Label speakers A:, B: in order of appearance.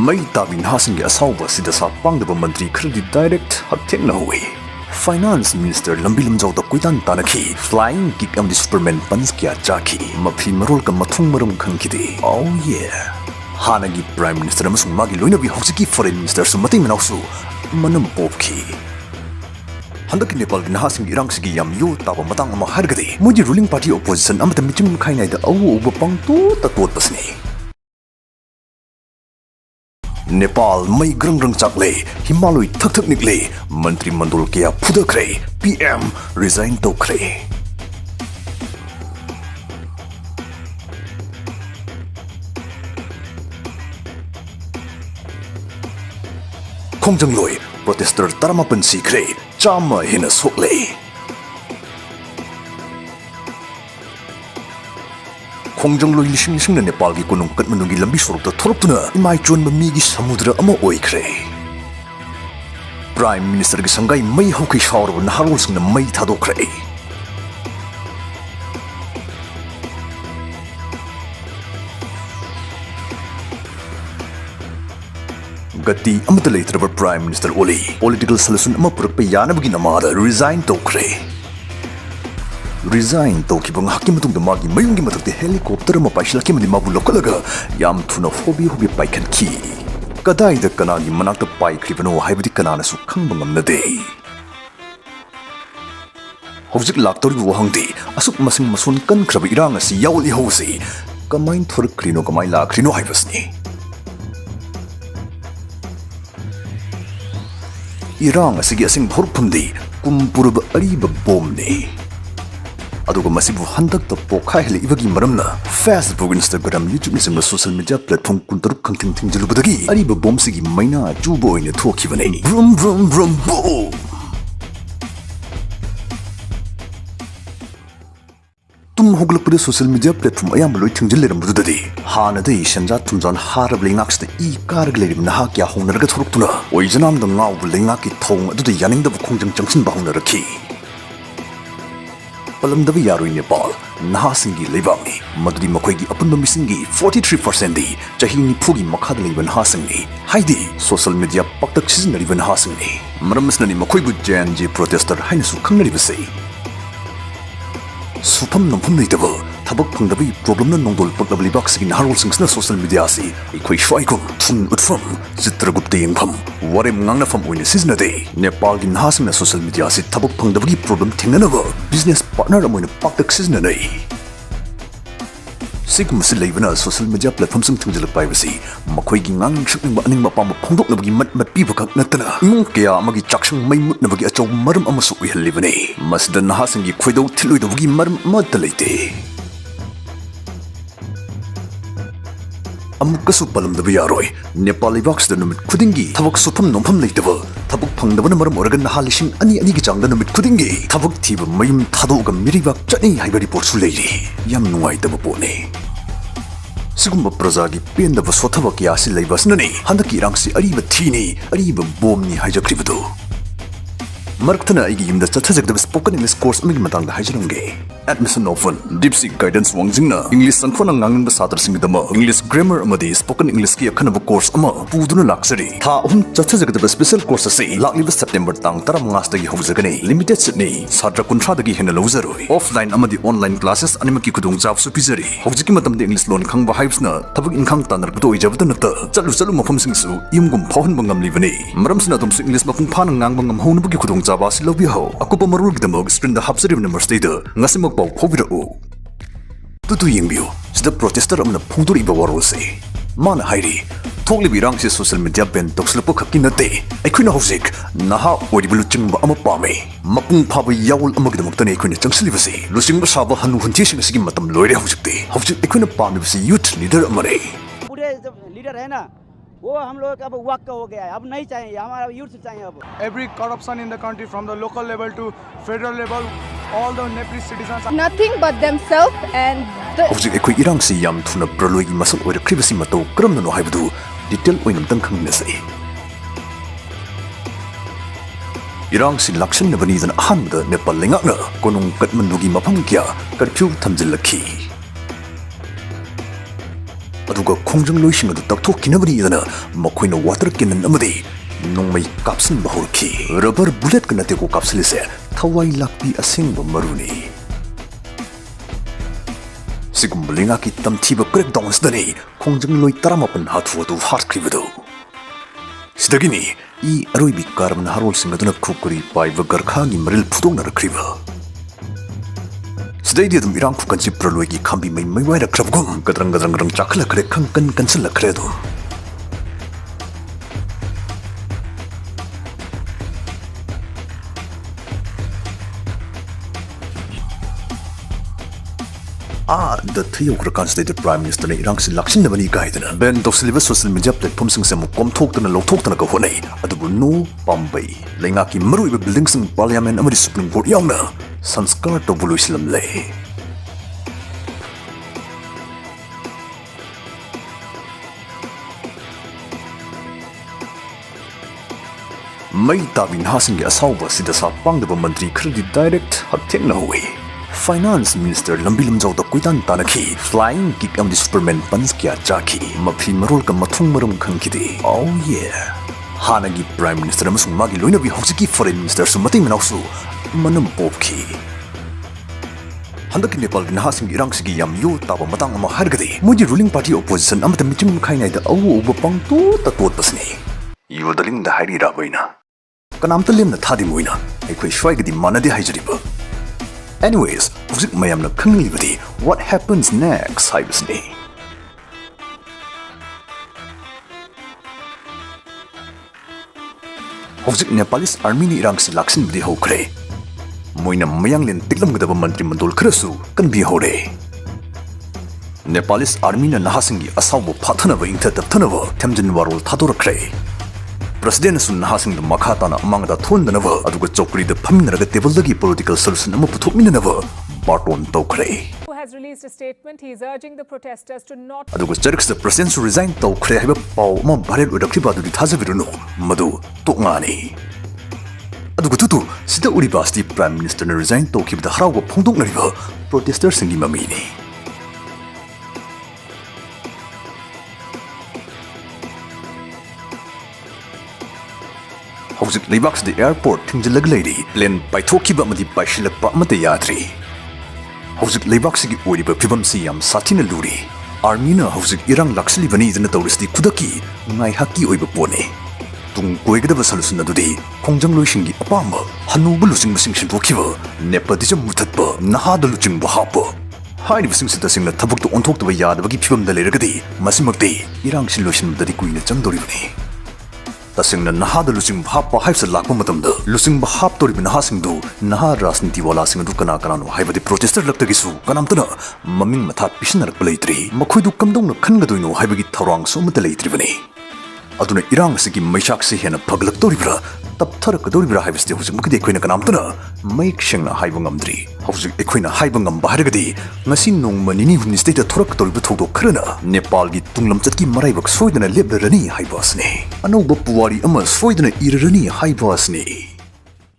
A: Mei Tabin Hasing Asawa Sidasa Pangdaba Mantri Kredi Direct Hateknawi. Finance Minister Lambilam Jauda Kuitan Tanaki, Flying Kick and the Superman Panskia Jaki, Mapi Marulka Matung Marum Kankidi. Oh yeah. Hanagi Prime Minister Amasung Magi Luinabi Hosiki Foreign Minister Sumating Manausu, Manam Popki. Handaki Nepal Hasing Irangsigi Yam Yu Taba Matang Mahargadi, Muji ruling party opposition Amata Michum Kaina the Awu Pangtu Tatwat Pasni. Nepal Mei Grang Grang Chakle, Himalay Thakthaknikle, Mantri Mandol Fudhakhre, PM resign Thorakkhribano. Khongjangloy protester taramapan sikre, chama hina sokle. Khongjangloy lising na Nepal gi kunung katmanung gi lambi sorokta thoroktuna imai chon mi gi samudra ama oikhre. Prime Minister gi sangai Mei hoki shawr na harol sing na Mei thadokre. Gati amata later Prime Minister Oli political solution ama purakpa yanabagi namada resign Thorakkhribano. Resign Thorakkhribano hakimatung da magi mayungi matakte helicopter ma paishlaki madi mabu lokalaga yam thuna hobi paikan ki. Kadai da kanagi manakta Paikhribano haibadi kanana su khangba ngamnade. Hojik laktori wahangdi asuk masing masun kan khrabi irang asi yawli hosi kamain Thorakkhribano kamai lakhrino haibasni. Irang asigi asing horpumdi kumpurba ariba bomni. Aduga masibu handak ta pokhai ibagi maramna Facebook, Instagram, YouTube nisem social media platform kuntaruk kangting jalubadagi ariba bom sigi maina jubo ine thokibane. Brum brum brum boom. Tum hoglakpade social media platform ayam loi thingjilleram budadi hana dei sanja tumjan harab lengaks de I karg lerim na hakya honarga thoruktuna oijanam da ngaw lengaki thong adu de yaning da khongjang changsin ba honaraki palamdabi yaroi Nepal nahasingi lebami madudi makoigi apunba misingi 43% di chahini phugi makhad leiban hasingi haidi social media paktak sizinariban hasingi maramsnani makoibu janji protester hainasu khangnaribase Supam nampum naitaba thabak phangdabi problem na nongdol paklabli box in harol singsna social media si ikoi shwaikum thun utfam chitragupte yengpham warem ngangna fam oine siznade Nepal gi nahasna social media si thabak phangdabi problem thingnanaba business partner amoina paktak siznanai Sigma Silvana social media platform sing thungjal privacy makhoi gi ngang shukning ba aning mapam phongdok nabagi mat pibakak natana ngong kaya amagi chakshang mai mut nabagi achaw maram amasu uihallibani masdan nahasingi khoido thiloidobagi maram matalaite Amukasu palamdabi yaroi Nepali box da numit khudingi thabak supam nompham leitaba thabak phangdabana maram oragan nahalising ani gi changda numit khudingi thabak thiba mayum thadoga miribak chani haiba report su leiri yam nuai taba pone Sigumba prajagi pendaba sothaba kya si leibasnani handaki rangsi ariba thini ariba bomni haijakribadu Marktana igi yimda chathajagda spoken English course amigi matangda haijarange admission open deep sea guidance wangjingna English sankhona ngangnba sadar singdama English grammar amadi spoken English ki akhanaba course ama puduna laksari tha chathajagda special course ase lakliba September tang 15 dagi hawjagani limited sitni sadra 30 dagi hena lawzaroi offline amadi online classes animaki kudung jab su pizari hawjiki matamde English lon khangba haibsna thabak inkhang tanar gdo ijabda nata chalu mafam singsu imgum phawhan bangam libani maramsna tumsu English mapung phana ngangbang ngam hawnabugi kudung jaba si lobiho akupa marul gidamog screen da hapsari number state ngasimok pau phobirao tutu yengbiu sida protester amna phungdori ba warose mana hairi thogli birang se social media ben toxlapo khakinate aikuina hosik naha oribulu chingba ama pame mapung phaba yawul amagdamuktane aikuina changsilibase lusingba saba hanu hunti sing matam loire hosikte hosik aikuina pamibase youth leader amare
B: पूरे leader है ना वो हम लोग अब वक्त का हो गया है अब नहीं चाहिए हमारा यूथ चाहिए अब
C: Every corruption in the country from the local level to federal level all the Nepalese citizens are
D: nothing but themselves and
A: hojik ekoi irang si yam thuna praloi gi masal oira kribasi matau kramna no haibdu detail oinam tang khangnase irang si lakshan nabani dan ahanda Nepal lengakna konung katmandu gi mafam kya curfew thamjilakhi aduga khongjang loising adu takthok kinabari idana makhoina water cannon amadi nongmai kapsin bahurki rubber bullet kanate ko kapsilise thawai lakpi asingba maruni sigumlinga ki tamthiba crack downs dani khongjang loi taramapan hathu adu harkribadu sidagini I aroibi carbon harol singaduna khukuri paiva garkha gi maril phudong narakriba sidai di mirang khukan chi praloi gi khambi mai wai rakrabgum gadrang chakla khre khang kan cancel khre do the Thiokra constituted Prime Minister Irang Silaksin the Mani Gaidana. Ben Doxiliva social media platforms in some talk and low talk to Nakone. Adu no Bombay. Langaki Muru buildings in Parliament and Supreme Court Yanga. Sanskar to Buluislam lay. May Tabin Hassing Asawa Sidasa Pang the Mantri credit direct Hatek no way. Finance Minister Lambilam Jauda Kuitan Tanaki flying kick on the Superman Panskia Jaki Mafi Marol ka Mathung Marum Kankidi. Oh yeah. Hanagi Prime Minister Amasung Magi Loina bi Hosiki Foreign Minister Sumating Manausu Manam Popki. Handaki Nepal Nahasing Irangsigi Yam Yu Taba Matang Ama Hargadi Muji ruling party opposition Amata Michum Kaina the Awu Bapang to Takot Pasni. You the Ling the Hari Raboina. Kanamta Lim the Tadi Muina. I quit Shwagadi Manadi Hajariba. Anyways, mayamna khangli what happens next haibasni hojik Nepalese army ni irang si laksin bidi hokre moina mayanglin tiklam gadaba mantri mandol khrasu kan bi hore Nepalese army na nahasingi asawu phathana ba ingtha tapthana ba thamjin warol thadorakre President Sun Hasing the Makatana among the Thundanava, Aduga Chokri the Paminaraga Tebulagi political solution Amuputuminava, Barton Tokre.
E: Who has released a statement, he is urging the protesters to not.
A: Aduga Jerks the president to resign Tokre have a pow more barred with a clip to the Tazaviruno, Madu, Tokmani. Aduga Tutu, Sita Uribasti Prime Minister resigned to keep the Harawa Pondong River, protesters in Mamini. Hojik Libaks the airport Tinjalag lady, Len by Tokiba Madi by Shilapa Matayatri. Hojik Libaks Uriba Pibam Siam Satina Luri. Armina Hojik Irang Laxli Vani and the Tauristi Kudaki, Nai Haki Oibapone. Tung Koigada Salusuna Dudi, Kongjang Lushingi Apamba, Hanubu Lusing Masing Bokiva, Nepadism Mutatpa, Nahada Luching Bahapa. High Sing Sitting the Tabuk to Ontok the Yard of Gipum the Leragadi, Masimati, Irang Silushin the Queen Jangdorivani. Tasing na nahada lusing bahap pa haib sa lakma matamda lusing bahap tori binahasing do naha rasniti wala sing du kana kana no haibadi protester laktagisu kanamtana maming matha pisinarak palaitri makhoidu kamdong na khangadoi no haibagi thorang somata leitri bani aduna irang sigi maishak se hena paglak toribra tapthar kadoribra haibasti hujik makide khoina kanamtana maik shengna haibang amdri hujik ekhoina haibang am baharagadi ngasi nong manini huni state thorak torib thodok khrana Nepal gi tunglam chatki maraibak soidana lebrani haibasne anoba puwari ama soidana irani haibasne